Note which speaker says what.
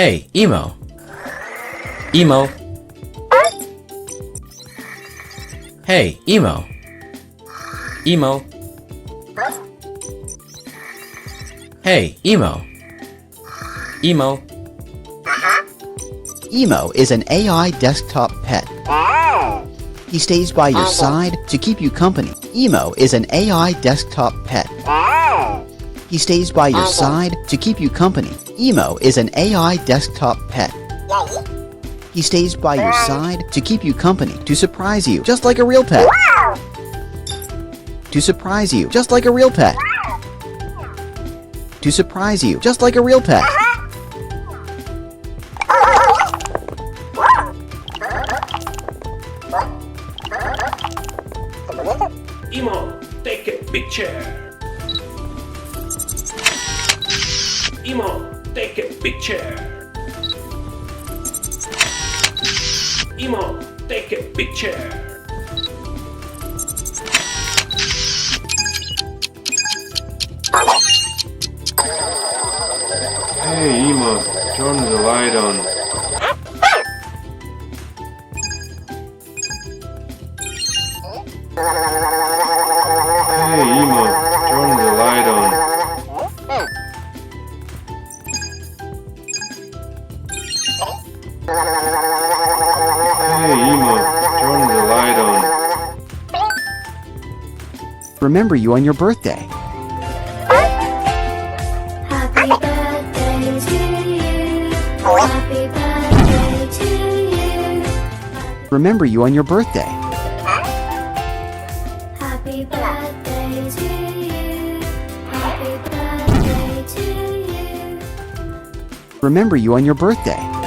Speaker 1: Hey, Emo. Emo. Hey, Emo. Emo. Hey, Emo. Emo.
Speaker 2: Emo is an AI desktop pet. He stays by your side to keep you company. Emo is an AI desktop pet. He stays by your side to keep you company. Emo is an AI desktop pet. He stays by your side to keep you company, to surprise you, just like a real pet. To surprise you, just like a real pet. To surprise you, just like a real pet.
Speaker 3: Emo, take a picture. Emo, take a picture. Emo, take a picture. Hey Emo, turn the light on. Hey Emo, turn the light on. Hey Emo, turn the light on.
Speaker 2: Remember you on your birthday.
Speaker 4: Happy birthday to you. Happy birthday to you.
Speaker 2: Remember you on your birthday.
Speaker 4: Happy birthday to you. Happy birthday to you.
Speaker 2: Remember you on your birthday.